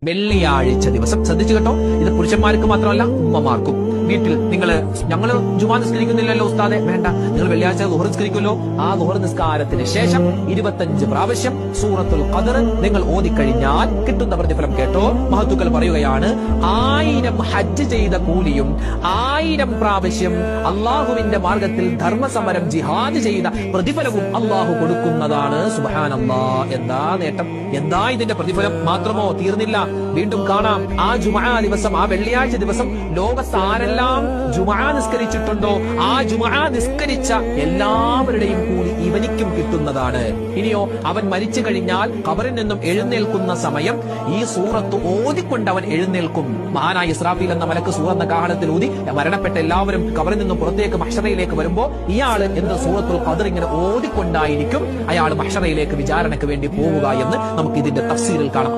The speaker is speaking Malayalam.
വെള്ളിയാഴ്ച ദിവസം ശ്രദ്ധിച്ചു കേട്ടോ. ഇത് പുരുഷന്മാർക്ക് മാത്രമല്ല ഉമ്മമാർക്കും. വീട്ടിൽ ഞങ്ങള് ജുമാ നിസ്കരിക്കുന്നില്ലല്ലോ ഉസ്താദെ, വേണ്ട, നിങ്ങൾ വെള്ളിയാഴ്ച ദുഹർ നിസ്കരിക്കുമല്ലോ, ആ ദുഹർ നിസ്കാരത്തിന് ശേഷം 25 പ്രാവശ്യം സൂറത്തുൽ ഖദർ നിങ്ങൾ ഓതിക്കഴിഞ്ഞാൽ കിട്ടുന്ന പ്രതിഫലം കേട്ടോ. മഹത്തുക്കൾ പറയുകയാണ്, 1000 ഹജ്ജ് ചെയ്ത കൂലിയും 1000 പ്രാവശ്യം അള്ളാഹുവിന്റെ മാർഗത്തിൽ ധർമ്മസമരം ജിഹാദ് ചെയ്ത പ്രതിഫലവും അള്ളാഹു കൊടുക്കുന്നതാണ്. സുബ്ഹാനല്ലാഹ്, എന്താ നേട്ടം, എന്താ ഇതിന്റെ പ്രതിഫലം. മാത്രമോ തീർന്നില്ല, വീണ്ടും കാണാം. ആ ജുമാ ദിവസം, ആ വെള്ളിയാഴ്ച ദിവസം ലോകത്ത് ആരെല്ലാം ജുമാ നിസ്കരിച്ചിട്ടുണ്ടോ ആ ജുമാ നിസ്കരിച്ച എല്ലാവരുടെയും കൂലി ഇവനിക്കും കിട്ടുന്നതാണ്. ഇനിയോ അവൻ മരിച്ചു കഴിഞ്ഞാൽ ഖബറിൽ നിന്നും എഴുന്നേൽക്കുന്ന സമയം ഈ സൂറത്ത് ഓതിക്കൊണ്ട് അവൻ എഴുന്നേൽക്കും. മഹാനായ ഇസ്രാഫീൽ എന്ന മലക്ക് സൂറന്ന കാഹളത്തിൽ ഊതി മരണപ്പെട്ട എല്ലാവരും ഖബറിൽ നിന്നും പുറത്തേക്ക് മഹ്ശറയിലേക്ക് വരുമ്പോ ഇയാള് എന്ത് സൂറത്തുൽ ഖദർ ഇങ്ങനെ ഓതിക്കൊണ്ടായിരിക്കും അയാൾ മഹ്ശറയിലേക്ക് വിചാരണയ്ക്ക് വേണ്ടി പോവുക എന്ന് നമുക്ക് ഇതിന്റെ തഫ്സീറിൽ കാണാം.